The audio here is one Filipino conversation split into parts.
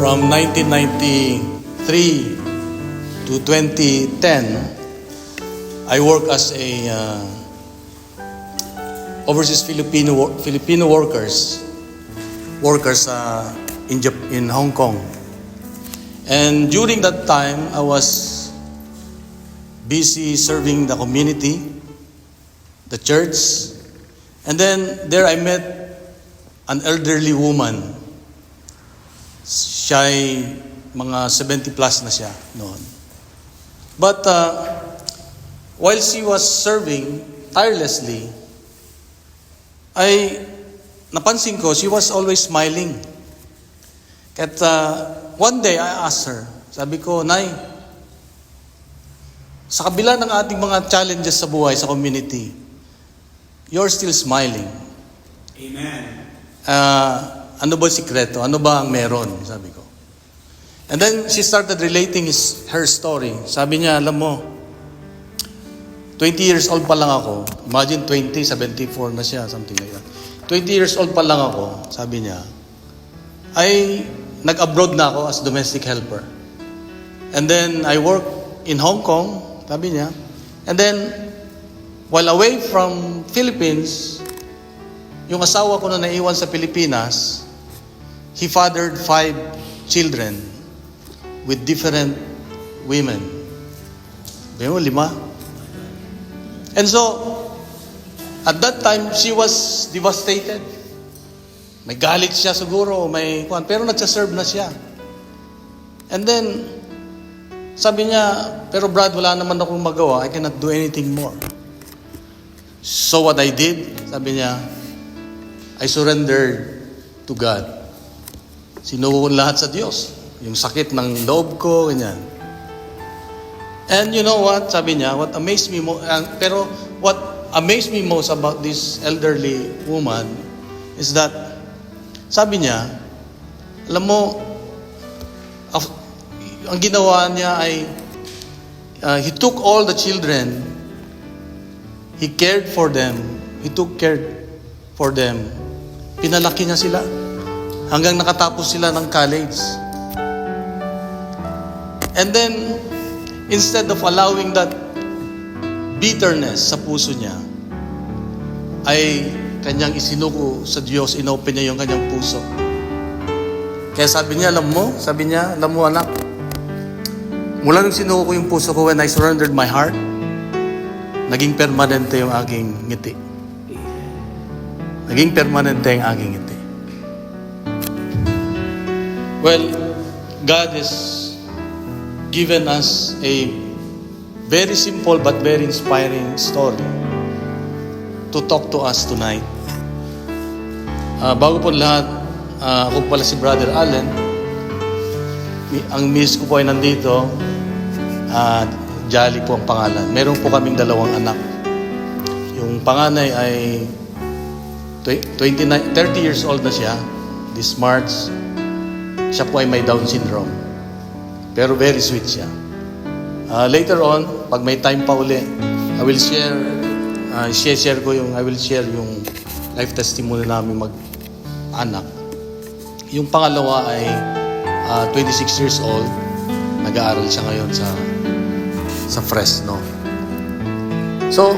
From 1993 to 2010, I work as a overseas Filipino workers in Hong Kong. And during that time, I was busy serving the community, the church, and then there I met an elderly woman. Siya ay mga 70 plus na siya noon. But while she was serving tirelessly, ay napansin ko, she was always smiling. At one day, I asked her, sabi ko, Nay, sa kabila ng ating mga challenges sa buhay, sa community, you're still smiling. Amen. Ano ba sikreto? Ano ba ang meron? Sabi ko. And then she started relating her story. Sabi niya, alam mo, 20 years old pa lang ako. Imagine 20, 74 na siya, something like that. 20 years old pa lang ako, sabi niya, ay nag-abroad na ako as domestic helper. And then I work in Hong Kong, sabi niya. And then, while away from Philippines, yung asawa ko na naiwan sa Pilipinas, he fathered 5 children with different women. Sabi mo, 5. And so, at that time, she was devastated. May galit siya siguro, pero nagsaserve na siya. And then, sabi niya, pero Brad, wala naman akong magawa. I cannot do anything more. So what I did, sabi niya, I surrendered to God. Sinuko ko lahat sa Diyos. Yung sakit ng loob ko, ganyan. And you know what? Sabi niya, what amazed me most about this elderly woman is that, sabi niya, alam mo, ang ginawa niya ay, he took all the children, he cared for them, he took care for them, pinalaki niya sila, hanggang nakatapos sila ng college. And then, instead of allowing that bitterness sa puso niya, ay kanyang isinuko sa Diyos, inopen niya yung kanyang puso. Kaya sabi niya, alam mo anak, mula nung sinuko ko yung puso ko, when I surrendered my heart, naging permanente yung aking ngiti. Naging permanente yung aking ngiti. Well, God has given us a very simple but very inspiring story to talk to us tonight. Bago po lahat, ako pala si Brother Allen. Ang miss ko po ay nandito. Jolly po ang pangalan. Meron po kaming 2 anak. Yung panganay ay 30 years old na siya. This March. Siya po ay may Down syndrome. Pero very sweet siya. Later on, pag may time pa uli, I will share yung life testimony namin mag-anak. Yung pangalawa ay 26 years old. Nag-aaral siya ngayon sa Fresno. So,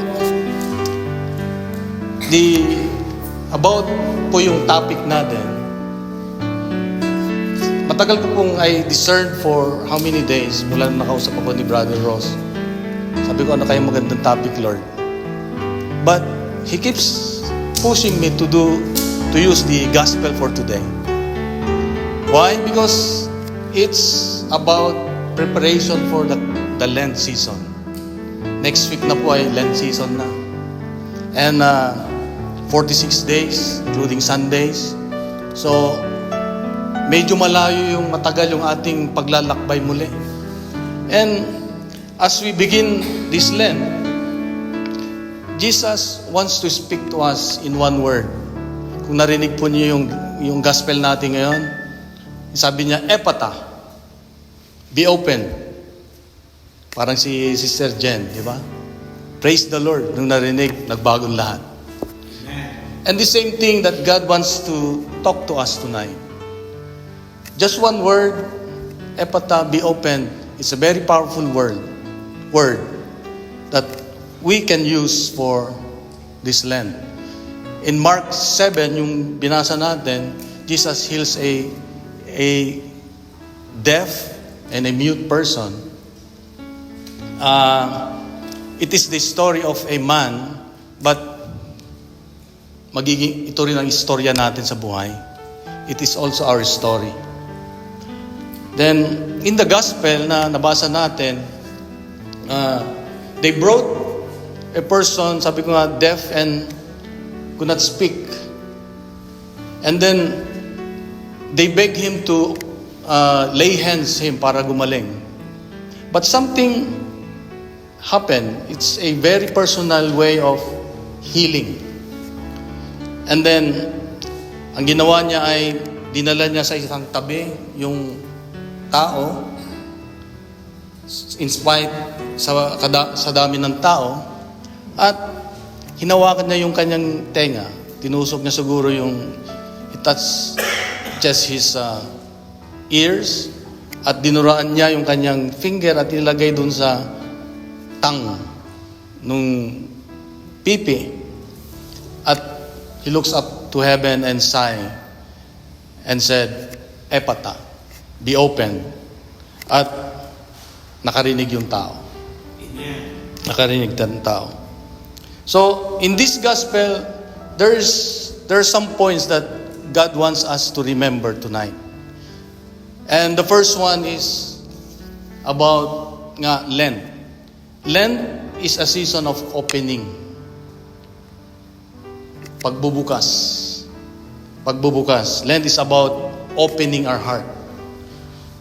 about po yung topic natin, matagal ko pong I discerned for how many days mula nung nakausap ako ni Brother Ross. Sabi ko, ano kaya magandang topic, Lord? But He keeps pushing me to use the gospel for today. Why? Because it's about preparation for the Lent season. Next week na po ay Lent season na. And 46 days, including Sundays. So, medyo malayo yung matagal yung ating paglalakbay muli. And as we begin this Lent, Jesus wants to speak to us in one word. Kung narinig po niyo yung gospel natin ngayon, sabi niya, Ephata, be open. Parang si Sister Jen, di ba? Praise the Lord. Nung narinig, nagbagong lahat. And the same thing that God wants to talk to us tonight. Just one word, ephata, be opened. It's a very powerful word that we can use for this land. In Mark 7, yung binasa natin, Jesus heals a deaf and a mute person. It is the story of a man, but ito rin ang istorya natin sa buhay. It is also our story. Then, in the gospel na nabasa natin, they brought a person, sabi ko nga, deaf and could not speak. And then, they begged him to lay hands him para gumaling. But something happened. It's a very personal way of healing. And then, ang ginawa niya ay dinala niya sa isang tabi yung tao in spite sa dami ng tao at hinawakan niya yung kanyang tenga. Tinusok niya siguro yung he touched just his ears at dinuraan niya yung kanyang finger at nilagay dun sa tang nung pipi at he looks up to heaven and sigh and said, ephata, be open. At nakarinig yung tao. Amen. Nakarinig ng tao. So, in this gospel, there's some points that God wants us to remember tonight. And the first one is about Lent. Lent is a season of opening. Pagbubukas. Lent is about opening our heart.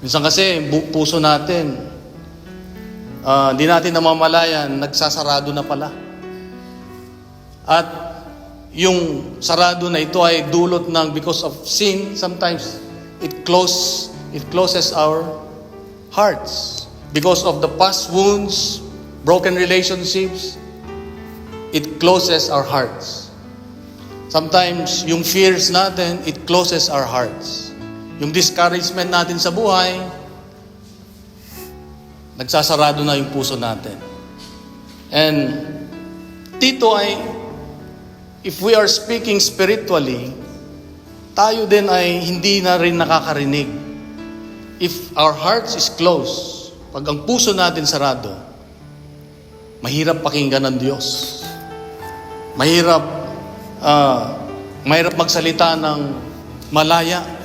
Minsan kasi, puso natin, di natin namamalayan, nagsasarado na pala. At yung sarado na ito ay dulot ng because of sin, sometimes it closes our hearts. Because of the past wounds, broken relationships, it closes our hearts. Sometimes, yung fears natin, it closes our hearts. Yung discouragement natin sa buhay, nagsasarado na yung puso natin. And dito ay, if we are speaking spiritually, tayo din ay hindi na rin nakakarinig. If our hearts is closed, pag ang puso natin sarado, mahirap pakinggan ng Diyos. Mahirap magsalita ng malaya.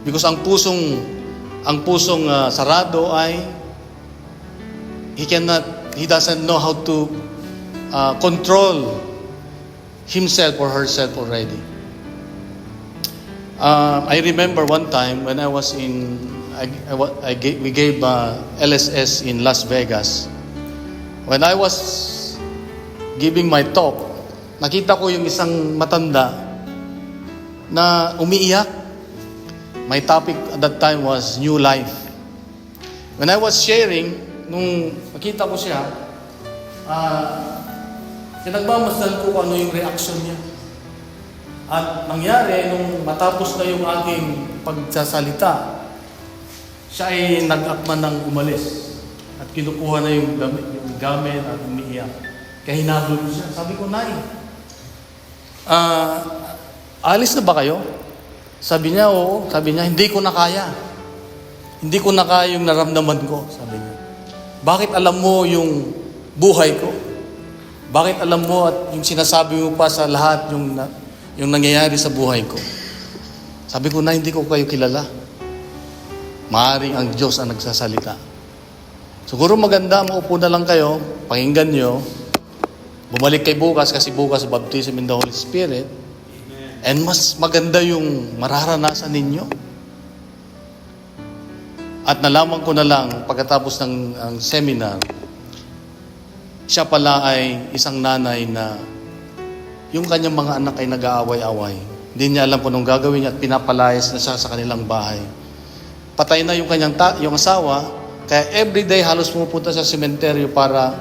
Because ang pusong sarado ay he doesn't know how to control himself or herself already. I remember one time when I was we gave LSS in Las Vegas. When I was giving my talk, nakita ko yung isang matanda na umiiyak. My topic at that time was new life. When I was sharing, nung nakita ko siya, pinagmamasdan ko kung ano yung reaction niya. At nangyari, nung matapos na yung aking pagsasalita, siya ay nag-akman ng umalis. At kinukuha na yung gamit at umiiyak. Kaya hinabol ko siya. Sabi ko, Nay, alis na ba kayo? Sabi niya, oo. Sabi niya, hindi ko na kaya. Hindi ko na kaya yung naramdaman ko. Sabi niya. Bakit alam mo yung buhay ko? Bakit alam mo at yung sinasabi mo pa sa lahat yung nangyayari sa buhay ko? Sabi ko na, hindi ko kayo kilala. Maaring ang Diyos ang nagsasalita. Siguro maganda, maupo na lang kayo, pakinggan nyo. Bumalik kay bukas kasi bukas baptism in the Holy Spirit. And mas maganda yung mararanasan ninyo. At nalaman ko na lang pagkatapos ng seminar, siya pala ay isang nanay na yung kanyang mga anak ay nag-aaway-away. Hindi niya alam kung anong gagawin niya at pinapalayas na siya sa kanilang bahay. Patay na yung kanyang yung asawa, kaya everyday halos pumupunta sa sementeryo para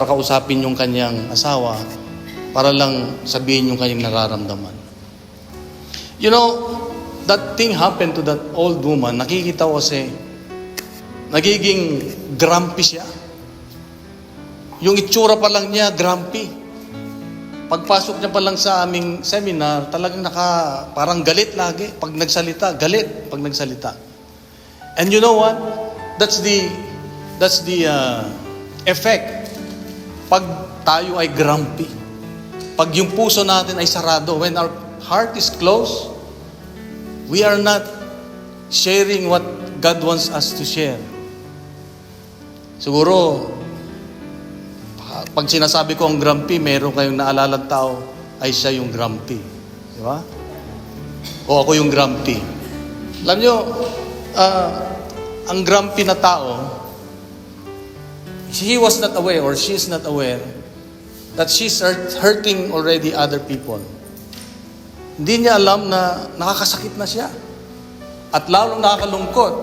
kausapin yung kanyang asawa, para lang sabihin yung kanyang nararamdaman. You know, that thing happened to that old woman, nakikita ko kasi, nagiging grumpy siya. Yung itsura pa lang niya, grumpy. Pagpasok niya pa lang sa aming seminar, talagang parang galit lagi. Pag nagsalita, galit pag nagsalita. And you know what? That's the effect. Pag tayo ay grumpy. Pag yung puso natin ay sarado. When our heart is closed, we are not sharing what God wants us to share. Siguro, pag sinasabi ko ang grumpy, meron kayong naalalang tao, ay siya yung grumpy. Di ba? O ako yung grumpy. Alam nyo, ang grumpy na tao, he was not aware or she is not aware that she's hurting already other people. Hindi niya alam na nakakasakit na siya. At lalong nakakalungkot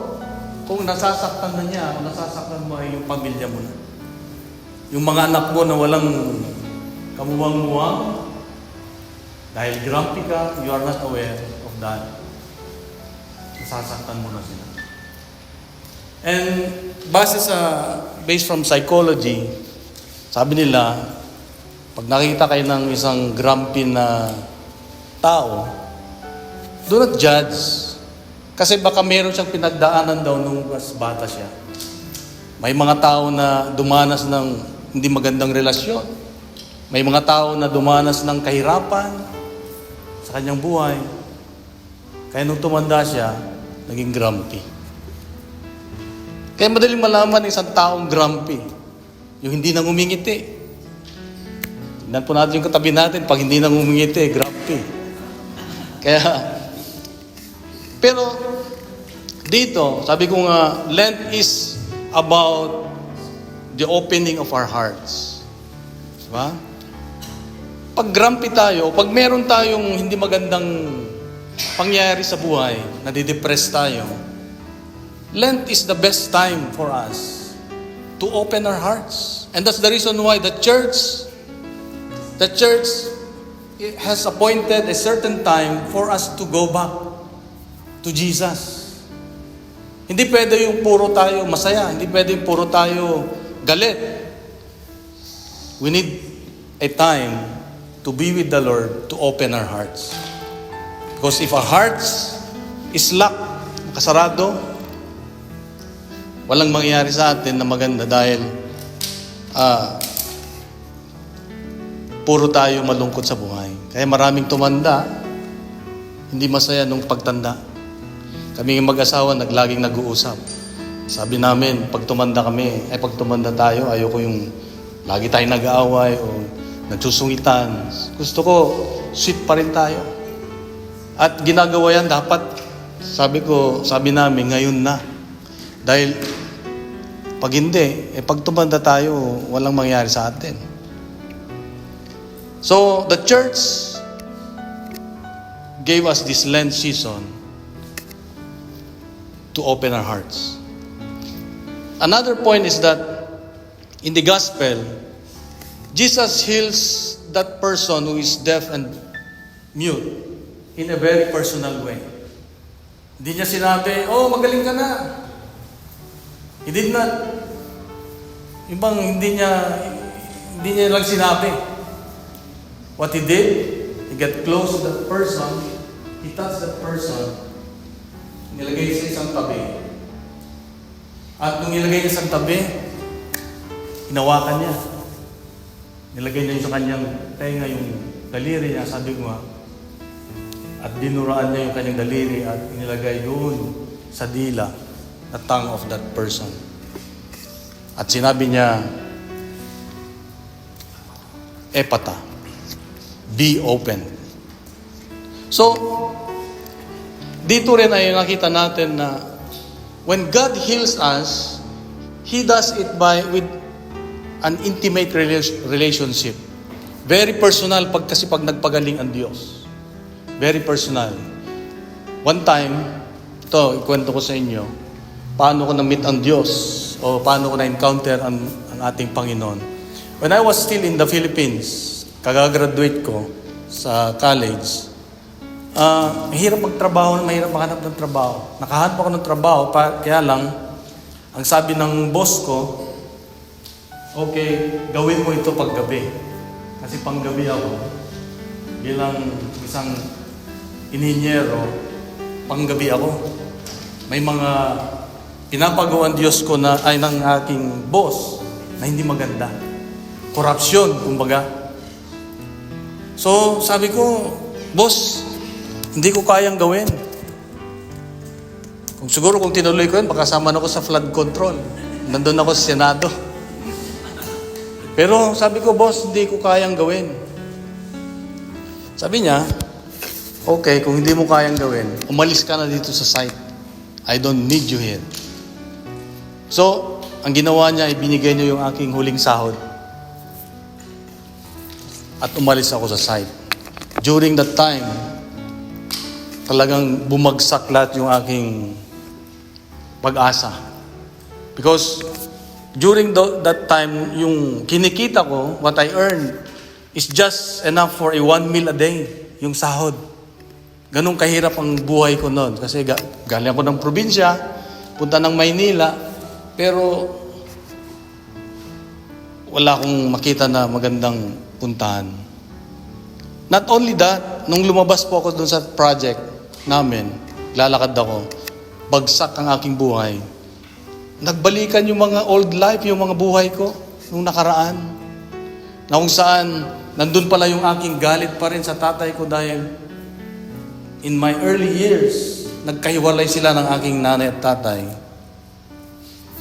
kung nasasaktan na niya, kung nasasaktan mo ay yung pamilya mo na. Yung mga anak mo na walang kamuwang-muwang, dahil grumpy ka, you are not aware of that. Nasasaktan mo na sila. And based from psychology, sabi nila, pag nakita kayo ng isang grumpy na tao, do not judge. Kasi baka meron siyang pinagdaanan daw nung mas bata siya. May mga tao na dumanas ng hindi magandang relasyon. May mga tao na dumanas ng kahirapan sa kanyang buhay. Kaya nung tumanda siya, naging grumpy. Kaya madaling malaman ng isang taong grumpy, yung hindi nang umingiti. Tingnan po natin yung katabi natin, pag hindi nang umingiti, grumpy. Pero dito, sabi ko nga, Lent is about the opening of our hearts. Diba? Pag grumpy tayo, pag meron tayong hindi magandang pangyayari sa buhay, nadidepress tayo, Lent is the best time for us to open our hearts. And that's the reason why the church has appointed a certain time for us to go back to Jesus. Hindi pwede yung puro tayo masaya. Hindi pwede yung puro tayo galit. We need a time to be with the Lord to open our hearts. Because if our hearts is locked, nakasarado, walang mangyayari sa atin na maganda dahil puro tayo malungkot sa buhay. Kaya maraming tumanda, hindi masaya nung pagtanda. Kami mag-asawa, laging nag-uusap. Sabi namin, pag tumanda tayo, ayoko yung lagi tayong nag-aaway o nagsusungitan. Gusto ko, sweet pa rin tayo. At ginagawa yan dapat, sabi namin, ngayon na. Dahil, pag hindi, pag tumanda tayo, walang mangyari sa atin. So, the church gave us this Lent season to open our hearts. Another point is that in the gospel, Jesus heals that person who is deaf and mute in a very personal way. Hindi niya sinabi, magaling ka na. He did not. Hindi niya lang sinabi. What he did, he got close to that person, he touched that person, nilagay sa isang tabi. At nung nilagay niya sa tabi, hinawakan niya. Nilagay niya sa kanyang tenga yung daliri niya, sabi ko nga, at dinuraan niya yung kanyang daliri at inilagay doon sa dila, the tongue of that person. At sinabi niya, Epata, be open. So, dito rin ay nakita natin na when God heals us, He does it with an intimate relationship. Very personal kasi pag nagpagaling ang Diyos. Very personal. One time, ikwento ko sa inyo, paano ko na-meet ang Diyos o paano ko na-encounter ang ating Panginoon. When I was still in the Philippines, kagagraduate ko sa college, Mahirap magtrabaho, mahirap maghanap ng trabaho. Nakahanap ako ng trabaho, kaya lang, ang sabi ng boss ko, okay, gawin mo ito paggabi. Kasi panggabi ako, bilang isang ininyero, panggabi ako. May mga pinapagawa Diyos ko ng aking boss na hindi maganda. Korupsyon, kumbaga. So, sabi ko, boss, hindi ko kayang gawin. Kung tinuloy ko yun, baka sama na ako sa flood control. Nandun ako sa Senado. Pero sabi ko, boss, hindi ko kayang gawin. Sabi niya, okay, kung hindi mo kayang gawin, umalis ka na dito sa site. I don't need you here. So, ang ginawa niya, ibinigay niya yung aking huling sahod. At umalis ako sa site. During that time, talagang bumagsak lahat yung aking pag-asa. Because during that time, yung kinikita ko, what I earned, is just enough for a 1 meal a day, yung sahod. Ganun kahirap ang buhay ko noon. Kasi galing ako ng probinsya, punta ng Maynila, pero wala akong makita na magandang puntahan. Not only that, nung lumabas po ako dun sa project namin, lalakad ako, bagsak ang aking buhay. Nagbalikan yung mga old life, yung mga buhay ko, nung nakaraan. Na kung saan, nandun pala yung aking galit pa rin sa tatay ko dahil in my early years, nagkahiwalay sila ng aking nanay at tatay.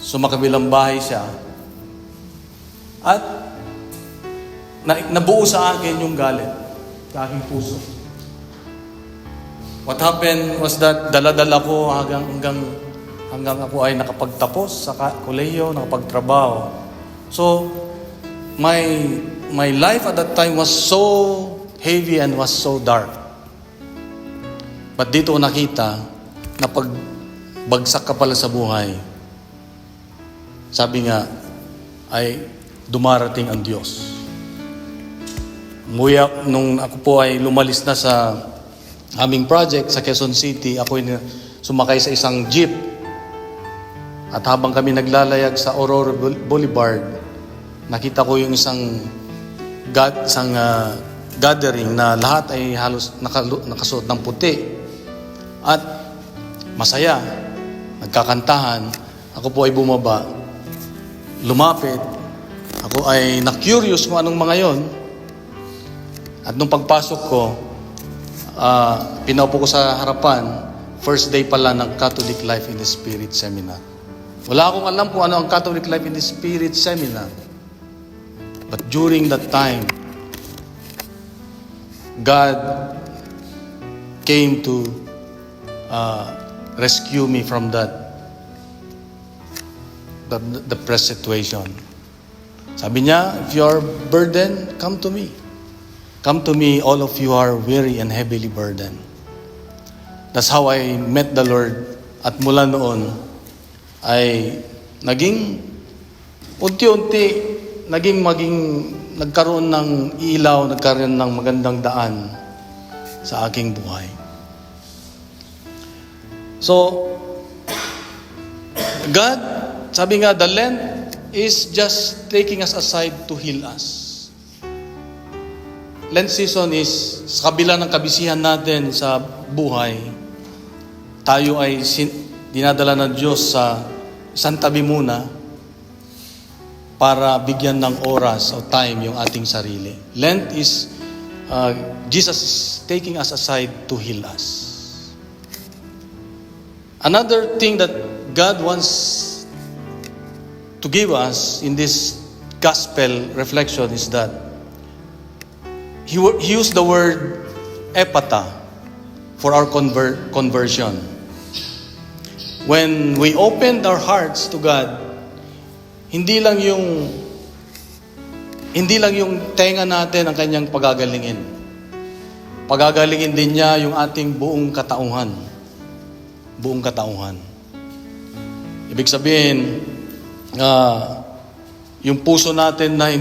Sumakabilang bahay siya. At nabuo sa akin yung galit sa aking puso. What happened was that dala-dala ko hanggang ako ay nakapagtapos sa kolehiyo, nakapagtrabaho. So, my life at that time was so heavy and was so dark. But dito ko nakita na pagbagsak ka pala sa buhay, sabi nga, ay dumarating ang Diyos. Nung ako po ay lumalis na sa aming project sa Quezon City, ako ay sumakay sa isang jeep. At habang kami naglalayag sa Aurora Boulevard, nakita ko yung isang gathering na lahat ay halos nakasuot ng puti. At masaya, nagkakantahan. Ako po ay bumaba, lumapit. Ako ay na-curious kung anong mga yon. At nung pagpasok ko, pinaupo ko sa harapan, first day pala ng Catholic Life in the Spirit Seminar. Wala akong alam kung ano ang Catholic Life in the Spirit Seminar. But during that time, God came to rescue me from the depressed situation. Sabi niya, if you are burdened, come to me. Come to me, all of you are weary and heavily burdened. That's how I met the Lord. At mula noon, ay naging unti-unti, nagkaroon ng ilaw, nagkaroon ng magandang daan sa aking buhay. So, God, sabi nga, the Lent is just taking us aside to heal us. Lent season is, sa kabila ng kabisihan natin sa buhay, tayo ay dinadala ng Diyos sa isang tabi muna para bigyan ng oras o time yung ating sarili. Lent is, Jesus is taking us aside to heal us. Another thing that God wants to give us in this gospel reflection is that He used the word epata for our conversion. When we opened our hearts to God, hindi lang yung tenga natin ang kanyang pagagalingin. Pagagalingin din niya yung ating buong katauhan. Buong katauhan. Ibig sabihin, yung puso natin na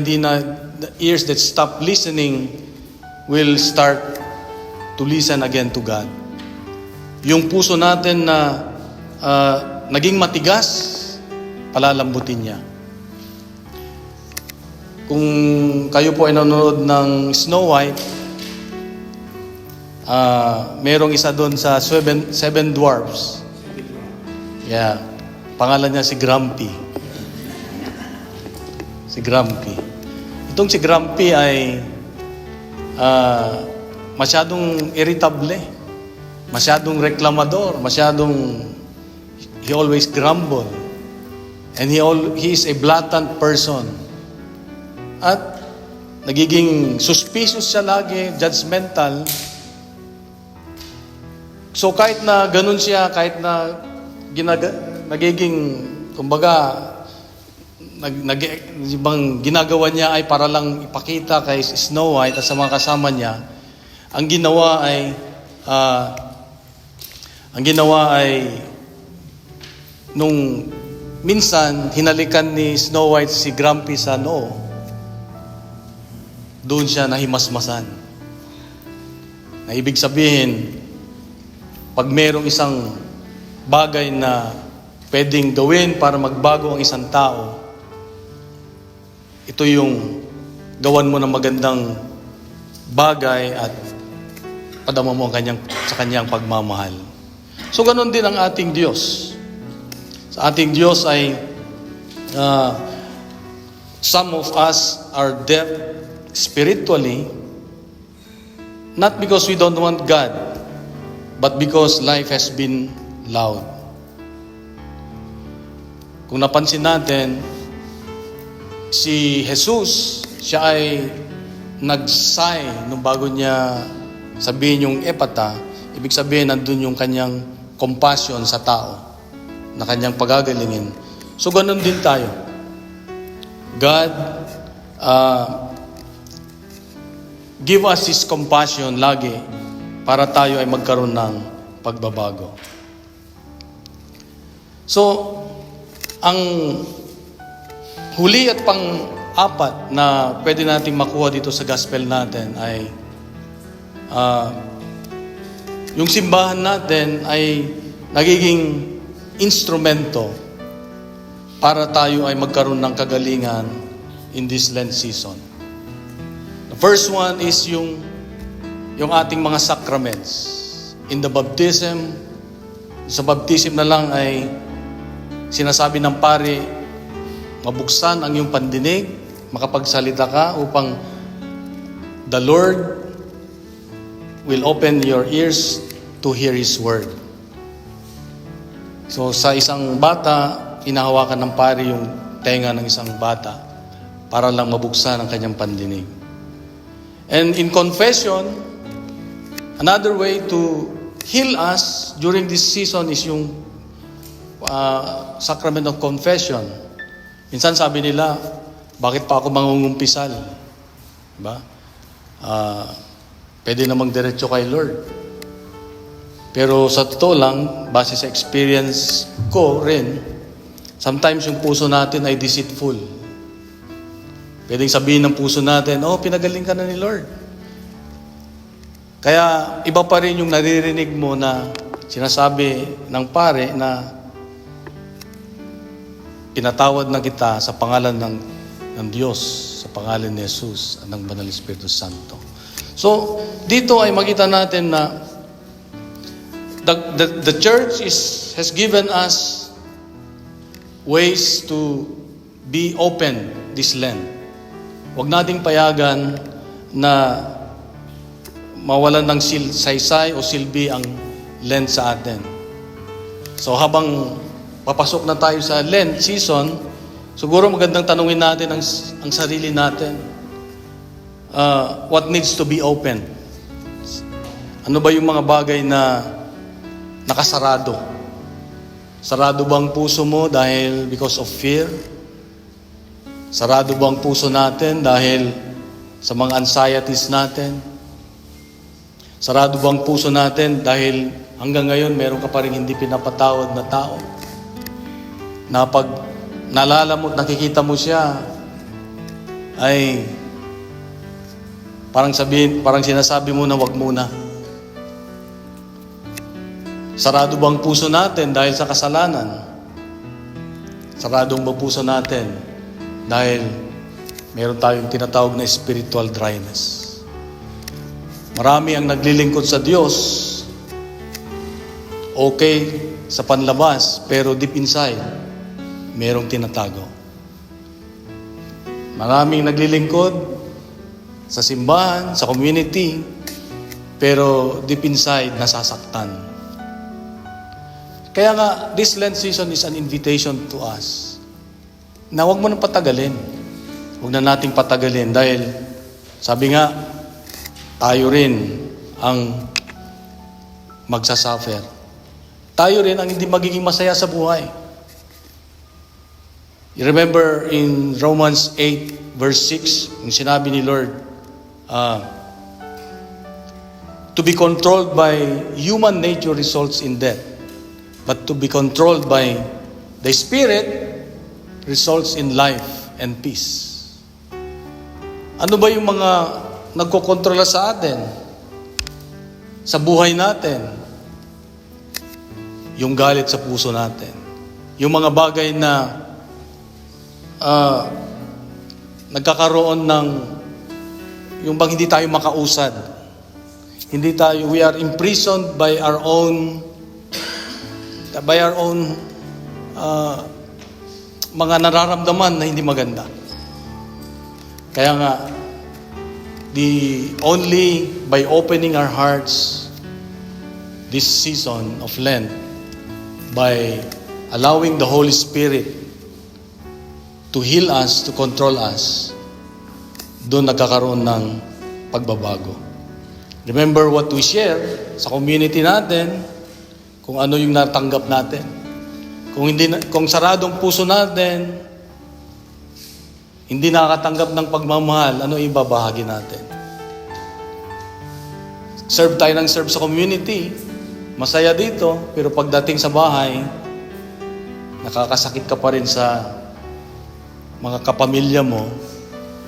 the ears that stop listening will start to listen again to God. Yung puso natin na naging matigas, palalambutin niya. Kung kayo po ay nanonood ng Snow White, merong isa doon sa Seven Dwarfs. Yeah. Pangalan niya si Grumpy. Si Grumpy. Itong si Grumpy ay masyadong irritable, masyadong reklamador, he always grumble. And he is a blatant person. At nagiging suspicious siya lagi, judgmental. So kahit na ganun siya, kahit na nagiging, kumbaga, ibang ginagawa niya ay para lang ipakita kay Snow White at sa mga kasama niya, ang ginawa ay nung minsan hinalikan ni Snow White si Grumpy sa noo, doon siya nahimasmasan. Na ibig sabihin, pag merong isang bagay na pwedeng gawin para magbago ang isang tao, ito yung gawan mo ng magandang bagay at padama mo sa kanyang pagmamahal. So, ganun din ang ating Diyos. Sa ating Diyos ay some of us are deaf spiritually, not because we don't want God, but because life has been loud. Kung napansin natin, si Jesus, siya ay nag-sigh nung bago niya sabihin yung epata, ibig sabihin nandun yung kanyang compassion sa tao na kanyang pagagalingin. So, ganun din tayo. God give us His compassion lagi para tayo ay magkaroon ng pagbabago. So, ang huli at pang-apat na pwede nating makuha dito sa gospel natin ay yung simbahan natin ay nagiging instrumento para tayo ay magkaroon ng kagalingan in this Lent season. The first one is yung ating mga sacraments. In the baptism, sa baptism na lang ay sinasabi ng pari, mabuksan ang iyong pandinig, makapagsalita ka upang the Lord will open your ears to hear His word. So sa isang bata, inahawakan ng pari yung tenga ng isang bata para lang mabuksan ang kanyang pandinig. And in confession, another way to heal us during this season is yung sacrament of confession. Minsan sabi nila, bakit pa ako mangungumpisal? Diba? Pwede namang diretso kay Lord. Pero sa totoo lang, base sa experience ko rin, sometimes yung puso natin ay deceitful. Pwedeng sabihin ng puso natin, pinagaling ka na ni Lord. Kaya iba pa rin yung naririnig mo na sinasabi ng pare na pinatawad na kita sa pangalan ng Diyos, sa pangalan ni Jesus at ng Banal Espiritu Santo. So, dito ay makita natin na the church has given us ways to be open this Lent. Huwag nating payagan na mawalan ng saysay o silbi ang Lent sa atin. So habang papasok na tayo sa Lent season, siguro magandang tanungin natin ang sarili natin. What needs to be open? Ano ba yung mga bagay na nakasarado? Sarado ba ang puso mo dahil because of fear? Sarado ba ang puso natin dahil sa mga anxieties natin? Sarado ba ang puso natin dahil hanggang ngayon meron ka pa rin hindi pinapatawad na tao? Na pag naalala mo at nakikita mo siya, ay parang sinasabi mo na wag muna. Sarado bang puso natin dahil sa kasalanan? Saradong ba puso natin dahil meron tayong tinatawag na spiritual dryness? Marami ang naglilingkod sa Diyos, okay sa panlabas, pero deep inside, merong tinatago. Maraming naglilingkod sa simbahan, sa community, pero deep inside, nasasaktan. Kaya nga, this Lent season is an invitation to us na huwag mo nang patagalin. Huwag na nating patagalin dahil sabi nga, tayo rin ang magsasuffer. Tayo rin ang hindi magiging masaya sa buhay. You remember in Romans 8 verse 6, yung sinabi ni Lord, to be controlled by human nature results in death, but to be controlled by the Spirit results in life and peace. Ano ba yung mga nagkokontrola sa atin, sa buhay natin? Yung galit sa puso natin. Yung mga bagay na nagkakaroon ng, yung bang hindi tayo makausad. Hindi tayo, we are imprisoned by our own mga nararamdaman na hindi maganda. Kaya nga, only by opening our hearts this season of Lent, by allowing the Holy Spirit to heal us, to control us, doon nagkakaroon ng pagbabago. Remember what we share sa community natin, kung ano yung natanggap natin. Kung saradong puso natin, hindi nakakatanggap ng pagmamahal, ano ibabahagi natin? Serve tayo ng serve sa community, masaya dito, pero pagdating sa bahay, nakakasakit ka pa rin sa mga kapamilya mo,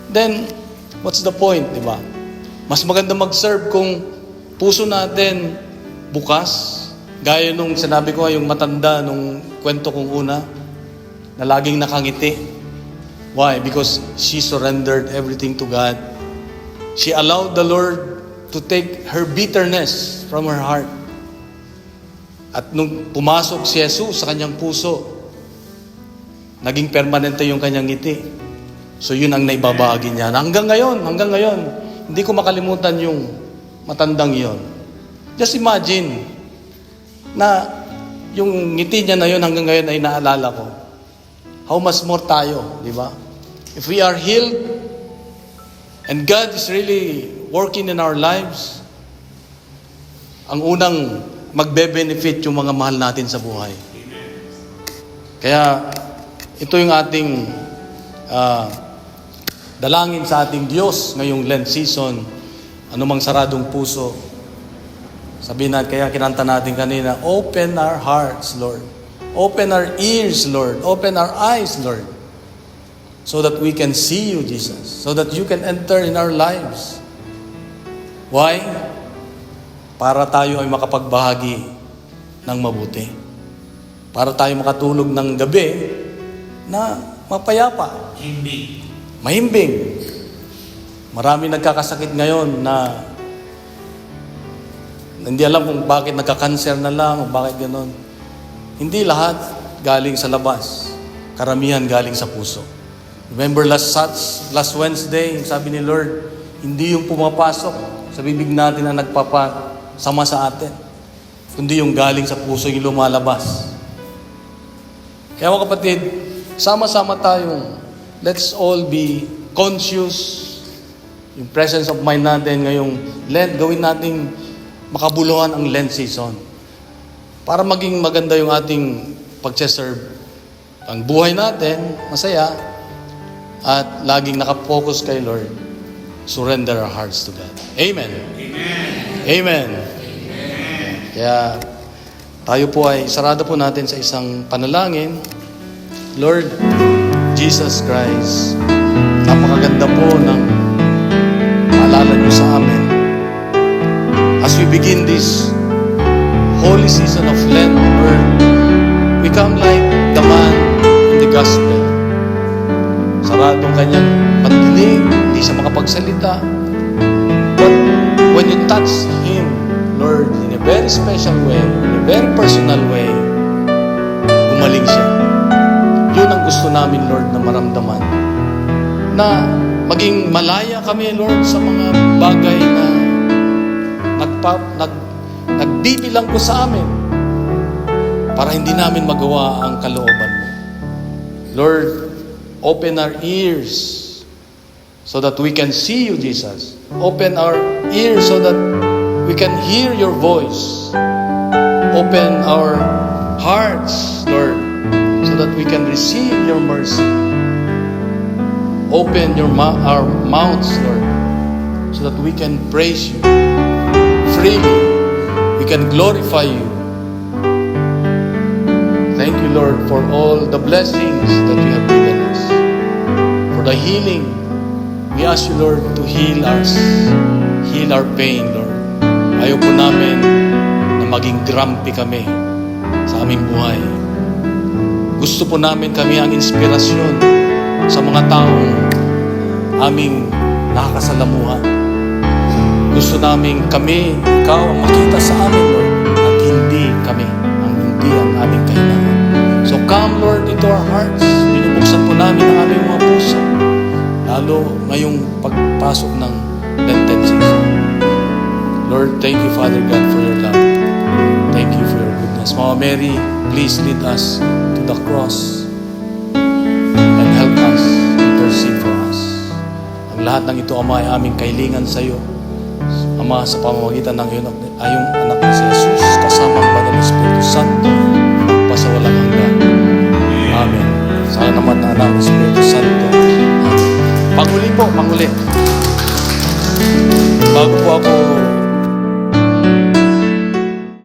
then, what's the point, di ba? Mas maganda mag-serve kung puso natin bukas, gaya nung sinabi ko, yung matanda, nung kwento kong una, na laging nakangiti. Why? Because she surrendered everything to God. She allowed the Lord to take her bitterness from her heart. At nung pumasok si Jesus sa kanyang puso, naging permanente yung kanyang ngiti. So yun ang naibabahagi niya. Hanggang ngayon, hindi ko makalimutan yung matandang yon. Just imagine na yung ngiti niya na yun hanggang ngayon ay naalala ko. How much more tayo, di ba? If we are healed and God is really working in our lives, ang unang magbe-benefit yung mga mahal natin sa buhay. Kaya ito yung ating dalangin sa ating Diyos ngayong Lent season, anumang saradong puso. Sabihin natin, kaya kinanta natin kanina, open our hearts, Lord. Open our ears, Lord. Open our eyes, Lord. So that we can see you, Jesus. So that you can enter in our lives. Why? Para tayo ay makapagbahagi ng mabuti. Para tayo makatulog ng gabi na mapayapa. Mahimbing. Marami nagkakasakit ngayon na hindi alam kung bakit nagka-cancer na lang o bakit gano'n. Hindi lahat galing sa labas. Karamihan galing sa puso. Remember last Wednesday, sabi ni Lord, hindi yung pumapasok sa bibig natin na nagpapasama sa atin, kundi yung galing sa puso yung lumalabas. Kaya mga kapatid, sama-sama tayong let's all be conscious. Yung presence of mind natin ngayong Lent, gawin nating makabuluhan ang Lent season. Para maging maganda yung ating pag-serve. Ang buhay natin, masaya, at laging nakapokus kay Lord. Surrender our hearts to God. Amen. Amen. Kaya tayo po ay sarado po natin sa isang panalangin. Lord Jesus Christ, napakaganda po ng paalala niyo sa amin. As we begin this holy season of Lent, where we come like the man in the gospel. Saradong kanyang pandinig, hindi siya makapagsalita. But when you touch him, Lord, in a very special way, in a very personal way, gumaling siya. Yun ang gusto namin, Lord, na maramdaman. Na maging malaya kami, Lord, sa mga bagay na nagbibilang ko sa amin para hindi namin magawa ang kalooban mo. Lord, open our ears so that we can see you, Jesus. Open our ears so that we can hear your voice. Open our hearts, Lord, so that we can receive your mercy. Open our mouths, Lord, so that we can praise you freely. We can glorify you. Thank you, Lord, for all the blessings that you have given us. For the healing, we ask you, Lord, to heal us. Heal our pain, Lord. Ayaw po namin na maging grumpy kami sa aming buhay. Gusto po namin kami ang inspirasyon sa mga taong aming nakakasalamuhan. Gusto namin kami, ikaw ang makita sa amin, Lord, at hindi kami ang aming kailangan. So come, Lord, into our hearts. Binubuksan po namin ang aming mga puso, lalo ngayong pagpasok ng Lenten season. Lord, thank you, Father God, for your love. Thank you for your goodness. Mama Mary, please lead us to the cross and help us, intercede for us. Ang lahat ng ito, Ama, ay aming kahilingan sa iyo. Ama, sa pamamagitan ng iyong anak na si Jesus, kasama ang Banal na Espiritu Santo, magpasawalang hanggan. Amen. Sana naman na anak ng Espiritu Santo. Panguli po, panguli. Bago po ako